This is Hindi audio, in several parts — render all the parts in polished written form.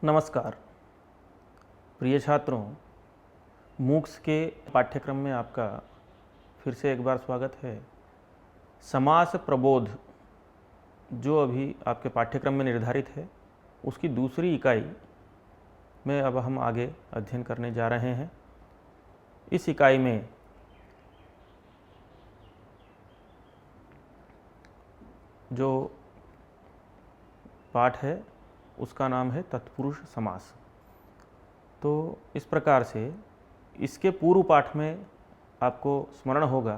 नमस्कार प्रिय छात्रों, मूक्स के पाठ्यक्रम में आपका फिर से एक बार स्वागत है। समास प्रबोध जो अभी आपके पाठ्यक्रम में निर्धारित है उसकी दूसरी इकाई में अब हम आगे अध्ययन करने जा रहे हैं। इस इकाई में जो पाठ है उसका नाम है तत्पुरुष समास। तो इस प्रकार से इसके पूर्व पाठ में आपको स्मरण होगा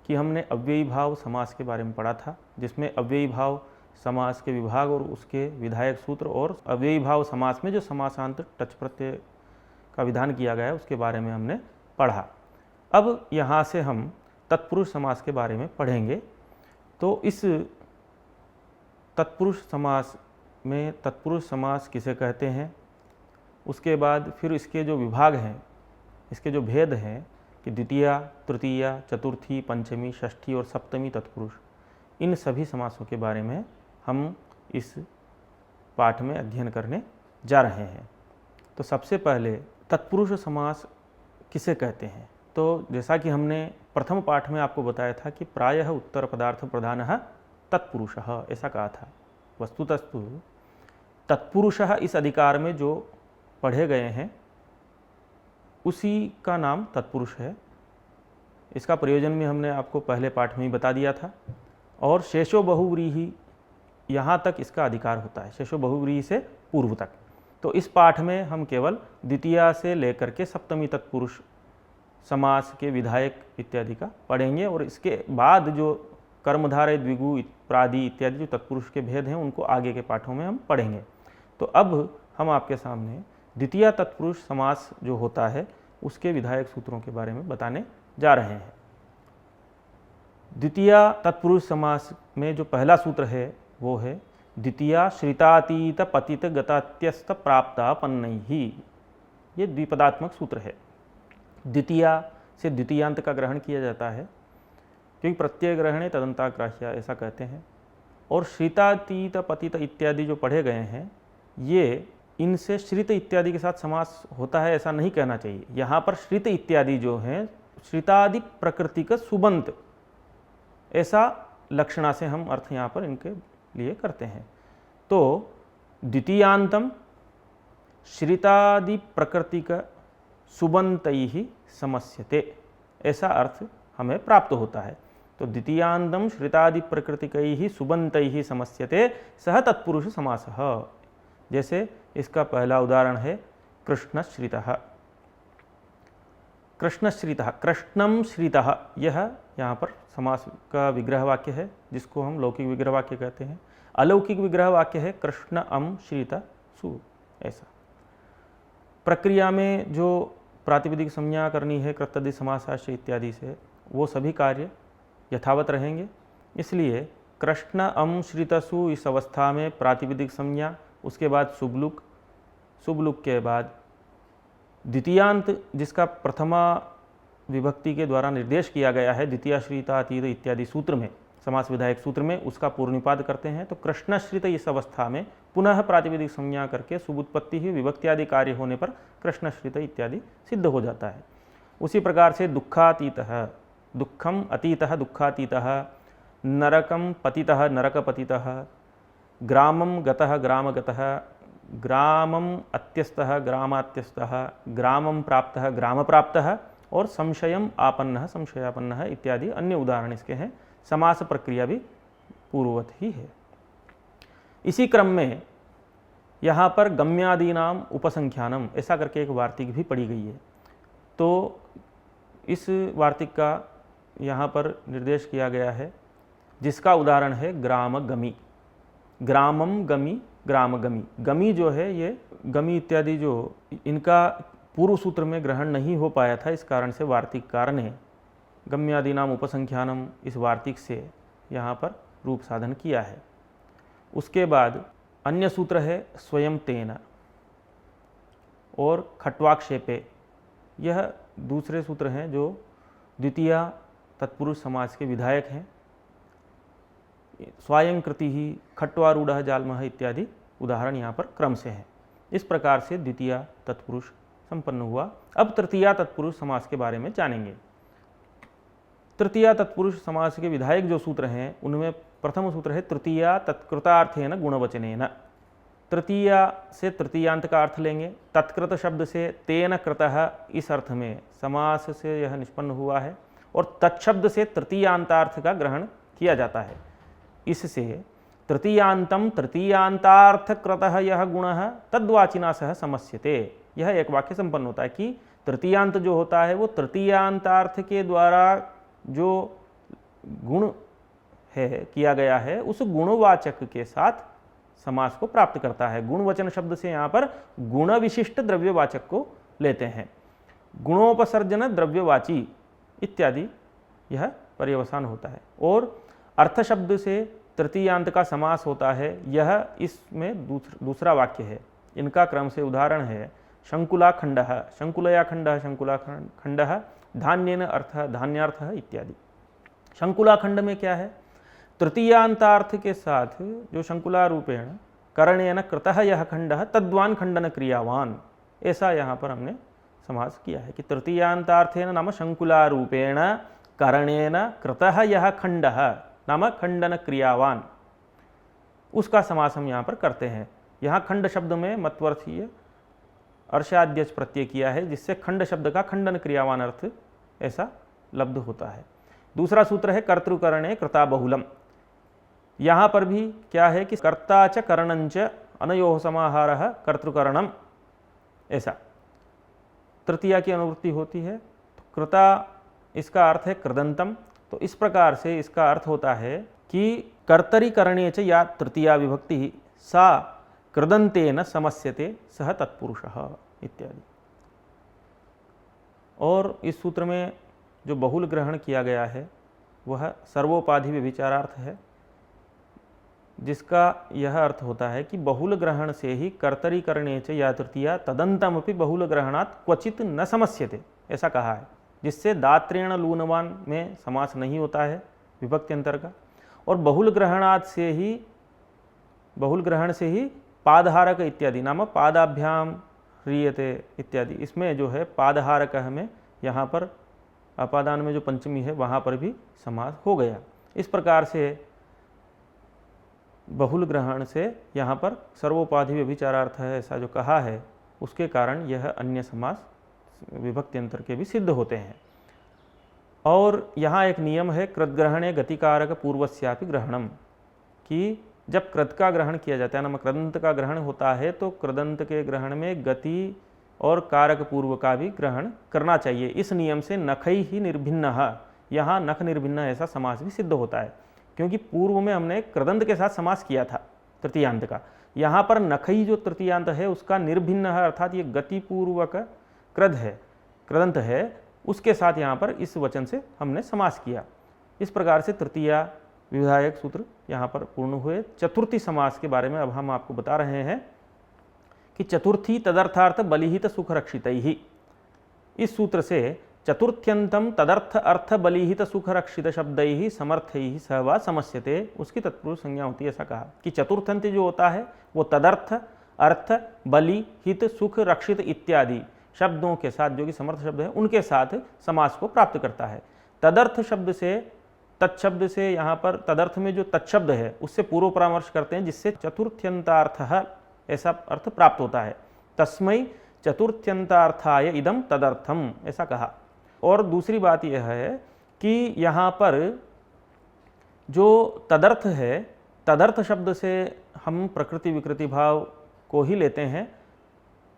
कि हमने अव्ययी भाव समास के बारे में पढ़ा था, जिसमें अव्ययी भाव समास के विभाग और उसके विधायक सूत्र और अव्ययी भाव समास में जो समासांत टच प्रत्यय का विधान किया गया है उसके बारे में हमने पढ़ा। अब यहाँ से हम तत्पुरुष समास के बारे में पढ़ेंगे। तो इस तत्पुरुष समास में तत्पुरुष समास किसे कहते हैं, उसके बाद फिर इसके जो विभाग हैं, इसके जो भेद हैं कि द्वितीया, तृतीया, चतुर्थी, पंचमी, षष्ठी और सप्तमी तत्पुरुष, इन सभी समासों के बारे में हम इस पाठ में अध्ययन करने जा रहे हैं। तो सबसे पहले तत्पुरुष समास किसे कहते हैं। तो जैसा कि हमने प्रथम पाठ में आपको बताया था कि प्रायः उत्तर पदार्थ प्रधानः तत्पुरुषः, ऐसा कहा था। वस्तुतस्तु तत्पुरुषः इस अधिकार में जो पढ़े गए हैं उसी का नाम तत्पुरुष है। इसका प्रयोजन में हमने आपको पहले पाठ में ही बता दिया था। और शेषो बहुव्रीहि, यहाँ तक इसका अधिकार होता है, शेषो बहुव्रीहि से पूर्व तक। तो इस पाठ में हम केवल द्वितीया से लेकर के सप्तमी तत्पुरुष समास के विधायक इत्यादि का पढ़ेंगे और इसके बाद जो कर्मधारय, द्विगु, प्रादि इत्यादि जो तत्पुरुष के भेद हैं उनको आगे के पाठों में हम पढ़ेंगे। तो अब हम आपके सामने द्वितीया तत्पुरुष समास जो होता है उसके विधायक सूत्रों के बारे में बताने जा रहे हैं। द्वितीया तत्पुरुष समास में जो पहला सूत्र है वो है द्वितीया श्रितातीत पतित गतात्यस्त प्राप्तापन्नैहि। ये द्विपदात्मक सूत्र है। द्वितीया से द्वितीयांत का ग्रहण किया जाता है क्योंकि प्रत्यय ग्रहणे तदंताग्राह्य ऐसा कहते हैं। और श्रितातीत पतित इत्यादि जो पढ़े गए हैं ये इनसे श्रित इत्यादि के साथ समास होता है ऐसा नहीं कहना चाहिए। यहाँ पर श्रित इत्यादि जो हैं श्रितादि प्रकृति का सुबंत, ऐसा लक्षणा से हम अर्थ यहाँ पर इनके लिए करते हैं। तो द्वितीयांतम श्रितादि प्रकृति का सुबंतैहि समस्यते, ऐसा अर्थ हमें प्राप्त होता है। तो द्वितीयांतम श्रितादि प्रकृतिकैहि सुबंतैहि समस्यते सह तत्पुरुष समासः। जैसे इसका पहला उदाहरण है कृष्णश्रितः। कृष्णश्रितः, कृष्णम श्रितः, यह यहाँ पर समास का विग्रह वाक्य है जिसको हम लौकिक विग्रह वाक्य कहते हैं। अलौकिक विग्रह वाक्य है कृष्ण अम श्रित सु। ऐसा प्रक्रिया में जो प्रातिपदिक संज्ञा करनी है कृत्यादि समासाश्रय इत्यादि से, वो सभी कार्य यथावत रहेंगे। इसलिए कृष्ण अम श्रितसु इस अवस्था में प्रातिपदिक संज्ञा, उसके बाद शुभलुक, शुभलुक के बाद द्वितीयांत जिसका प्रथमा विभक्ति के द्वारा निर्देश किया गया है द्वितीया श्रितातीत इत्यादि सूत्र में, समास विधायक सूत्र में, उसका पूर्णिपाद करते हैं। तो कृष्णश्रित इस अवस्था में पुनः प्रातिपदिक संज्ञा करके शुभोत्पत्ति ही विभक्ति आदि कार्य होने पर कृष्णश्रित इत्यादि सिद्ध हो जाता है। उसी प्रकार से दुःखातीतः, दुःखम अतीतः दुःखातीतः, नरकम पतितः नरकपतितः, ग्रामं गतः ग्रामगतः, ग्रामं अत्यस्तः ग्रामात्यस्तः, ग्रामं प्राप्तः ग्रामप्राप्तः और संशयम आपन्नः संशयापन्नः इत्यादि अन्य उदाहरण इसके हैं। समास प्रक्रिया भी पूर्ववत ही है। इसी क्रम में यहाँ पर गम्यादीनाम उपसंख्यानम ऐसा करके एक वार्तिक भी पढ़ी गई है। तो इस वार्तिक का यहाँ पर निर्देश किया गया है जिसका उदाहरण है ग्रामगमी। ग्रामम गमी, ग्रामगमी। गमी जो है ये गमी इत्यादि जो इनका पूर्व सूत्र में ग्रहण नहीं हो पाया था, इस कारण से वार्तिककार ने गम्यादीनाम उपसंख्यानम इस वार्तिक से यहाँ पर रूप साधन किया है। उसके बाद अन्य सूत्र है स्वयं तेन और खट्वाक्षेपे। यह दूसरे सूत्र हैं जो द्वितीया तत्पुरुष समास के विधायक हैं। स्वयं कृति ही, खट्वारूढ़ जालमः इत्यादि उदाहरण यहाँ पर क्रम से हैं। इस प्रकार से द्वितीय तत्पुरुष संपन्न हुआ। अब तृतीया तत्पुरुष समास के बारे में जानेंगे। तृतीया तत्पुरुष समास के विधायक जो सूत्र हैं उनमें प्रथम सूत्र है तृतीया तत्कृतार्थेन गुणवचनेन। तृतीया से तृतीयांत का अर्थ लेंगे। तत्कृत शब्द से तेन कृतः इस अर्थ में समास से यह निष्पन्न हुआ है और तत्शब्द से तृतीयांतार्थ का ग्रहण किया जाता है। इससे तृतीयांतम तृतीयांतार्थ कृतः यह गुणः तद्वाचिना सह समस्यते। यह एक वाक्य संपन्न होता है कि तृतीयांत जो होता है वो तृतीयांतार्थ के द्वारा जो गुण है किया गया है उस गुणवाचक के साथ समास को प्राप्त करता है। गुणवचन शब्द से यहाँ पर गुण विशिष्ट द्रव्यवाचक को लेते हैं। गुणोपसर्जन द्रव्यवाची इत्यादि यह पर्यवसान होता है। और अर्थ शब्द से तृतीयांत का समास होता है, यह इसमें दूसरा वाक्य है। इनका क्रम से उदाहरण है शंकुला खंडः, शंकुलया खंडः, शंकुला खंडः, धान्येन अर्थः, धान्यार्थः इत्यादि। शंकुला खंड में क्या है? तृतीयांतार्थ के साथ जो शंकुला रूपेण करणेन कृतः यह खंडः तद्वान खंडन क्रियावान, ऐसा यहाँ पर हमने समास किया है कि तृतीयांतार्थेन नाम शंकुला रूपेण करणेन कृतः यह खंडः नाम खंडन क्रियावान, उसका समास हम यहाँ पर करते हैं। यहाँ खंड शब्द में मत्वर्थीय अर्षाद्यच प्रत्यय किया है, जिससे खंड शब्द का खंडन क्रियावान अर्थ ऐसा लब्ध होता है। दूसरा सूत्र है कर्तृकरणे कृता बहुलम। यहाँ पर भी क्या है कि कर्ता च करणंच अनयोः समाहारः कर्तृकरणम, ऐसा तृतीया की अनुवृत्ति होती है। तो कृता इसका अर्थ है कृदंतम, तो इस प्रकार से इसका अर्थ होता है कि कर्तरीकरणे च या तृतीया विभक्ति सा कृदंतेन समस्यते सह तत्पुरुषः इत्यादि। और इस सूत्र में जो बहुल ग्रहण किया गया है वह सर्वोपाधि व्यभिचारार्थ है, जिसका यह अर्थ होता है कि बहुल ग्रहण से ही कर्तरीकरणे च या तृतीया तदंतमपि बहुल ग्रहणात् क्वचित न समस्यते, ऐसा कहा है, जिससे दात्रेण लूनवान में समास नहीं होता है विभक्त्यंतर का। और बहुल ग्रहणात् से ही, बहुल ग्रहण से ही पादहारक इत्यादि नाम पादाभ्याम ह्रियते इत्यादि, इसमें जो है पादहारक में यहाँ पर अपादान में जो पंचमी है वहाँ पर भी समास हो गया। इस प्रकार से बहुल ग्रहण से यहाँ पर सर्वोपाधि व्यभिचारार्थ है ऐसा जो कहा है, उसके कारण यह अन्य समास विभक्त्यंतर के भी सिद्ध होते हैं। और यहाँ एक नियम है कृतग्रहणे गतिकारक पूर्वस्यापि ग्रहणम, कि जब कृत का ग्रहण किया जाता है, नाम कृदंत का ग्रहण होता है, तो कृदंत के ग्रहण में गति और कारक पूर्व का भी ग्रहण करना चाहिए। इस नियम से नखई ही निर्भिन्न, यहाँ नख निर्भिन्न ऐसा समास भी सिद्ध होता है, क्योंकि पूर्व में हमने कृदंत के साथ समास किया था तृतीयांत का। यहाँ पर नखई जो तृतीयांत है उसका निर्भिन्न है, अर्थात ये गतिपूर्वक कृद है, कृदंत है, उसके साथ यहाँ पर इस वचन से हमने समास किया। इस प्रकार से तृतीया विधायक सूत्र यहाँ पर पूर्ण हुए। चतुर्थी समास के बारे में अब हम आपको बता रहे हैं कि चतुर्थी तदर्थार्थ बलिहित सुख रक्षितैहि। इस सूत्र से चतुर्थ्यंतम तदर्थ अर्थ बलिहित सुख रक्षित शब्दैहि समर्थैहि सह वा समस्यते, उसकी तत्पुरुष संज्ञा होती है। ऐसा कहा कि चतुर्थंत जो होता है वो तदर्थ अर्थ बलि हित सुख रक्षित इत्यादि शब्दों के साथ, जो कि समर्थ शब्द है, उनके साथ समास को प्राप्त करता है। तदर्थ शब्द से, तत्शब्द से, यहाँ पर तदर्थ में जो तत्शब्द है उससे पूर्व परामर्श करते हैं, जिससे चतुर्थ्यंतार्थ ऐसा अर्थ प्राप्त होता है। तस्मै चतुर्थ्यंतार्थाय इदम तदर्थम, ऐसा कहा। और दूसरी बात यह है कि यहाँ पर जो तदर्थ है, तदर्थ शब्द से हम प्रकृति विकृति भाव को ही लेते हैं,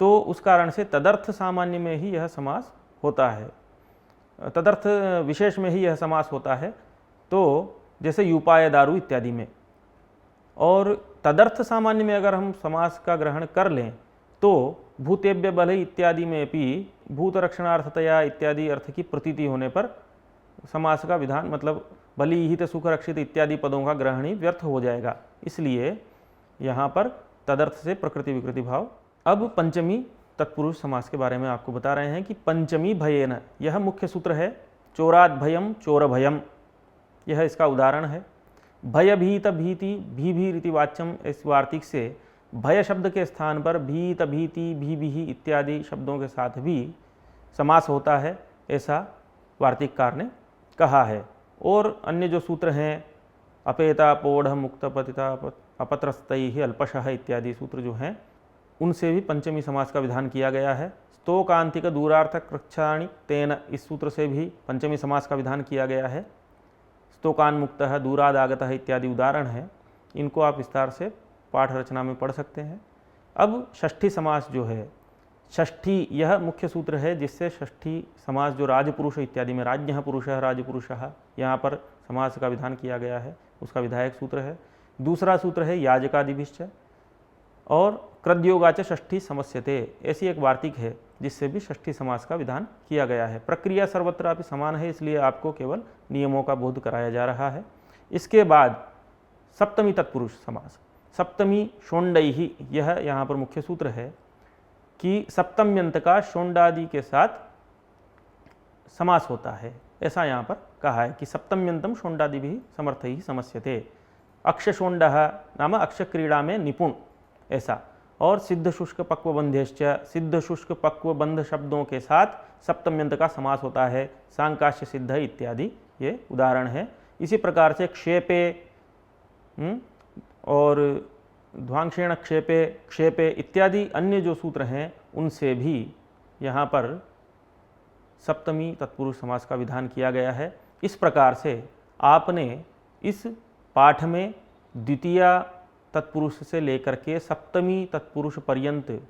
तो उस कारण से तदर्थ सामान्य में ही यह समास होता है, तदर्थ विशेष में ही यह समास होता है, तो जैसे यूपाय दारू इत्यादि में। और तदर्थ सामान्य में अगर हम समास का ग्रहण कर लें तो भूतेभ्य बल इत्यादि में भी भूत रक्षणार्थतया इत्यादि अर्थ की प्रतीति होने पर समास का विधान, मतलब बलिहित सुख रक्षित इत्यादि पदों का ग्रहण ही व्यर्थ हो जाएगा। इसलिए यहाँ पर तदर्थ से प्रकृति विकृति भाव। अब पंचमी तत्पुरुष समास के बारे में आपको बता रहे हैं कि पंचमी भयेन, यह मुख्य सूत्र है। चोराद भयम चोर भयम, यह इसका उदाहरण है। भयभीत भीति भी रीतिवाच्यम, इस वार्तिक से भय शब्द के स्थान पर भीत, भीति, भीभिः इत्यादि शब्दों के साथ भी समास होता है, ऐसा वार्तिककार ने कहा है। और अन्य जो सूत्र हैं, अपेता, पोढ़, मुक्त, पतिता, अपत्रस्तैः, अल्पशः इत्यादि सूत्र जो हैं, उनसे भी पंचमी समास का विधान किया गया है। स्तोकांतिक दूरार्थक कृच्छाणि तेन, इस सूत्र से भी पंचमी समास का विधान किया गया है। स्तोकान्मुक्तः, दूरादागतः इत्यादि उदाहरण हैं, इनको आप विस्तार से पाठ रचना में पढ़ सकते हैं। अब षष्ठी समास जो है, षष्ठी यह मुख्य सूत्र है जिससे षष्ठी समास जो राजपुरुष इत्यादि में राज्ञः पुरुषः राजपुरुषः यहाँ पर समास का विधान किया गया है, उसका विधायक सूत्र है। दूसरा सूत्र है याजकादिभिश्च, और कृद्योगाच षष्ठी समस्यते, ऐसी एक वार्तिक है जिससे भी षष्ठी समास का विधान किया गया है। प्रक्रिया सर्वत्र अभी समान है, इसलिए आपको केवल नियमों का बोध कराया जा रहा है। इसके बाद सप्तमी तत्पुरुष समास, सप्तमी शोंडैहि, यह यहाँ पर मुख्य सूत्र है कि सप्तम्यंत का शोंडादि के साथ समास होता है, ऐसा यहाँ पर कहा है कि सप्तम्यंतम शोंडादि भी समर्थैः समस्यते। अक्षशोंडः नाम अक्षक्रीड़ा में निपुण, ऐसा। और सिद्ध शुष्क पक्वबंधेश्च, सिद्ध शुष्क पक्वबंध शब्दों के साथ सप्तम्यंत का समास होता है, सांकाश्य सिद्ध इत्यादि ये उदाहरण है। इसी प्रकार से क्षेपे और ध्वांक्षेण क्षेपे, क्षेपे इत्यादि अन्य जो सूत्र हैं, उनसे भी यहाँ पर सप्तमी तत्पुरुष समास का विधान किया गया है। इस प्रकार से आपने इस पाठ में द्वितीय तत्पुरुष से लेकर के सप्तमी तत्पुरुष पर्यंत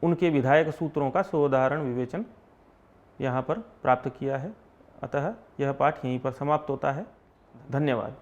उनके विधायक सूत्रों का सोदाहरण विवेचन यहाँ पर प्राप्त किया है। अतः यह पाठ यहीं पर समाप्त होता है। धन्यवाद।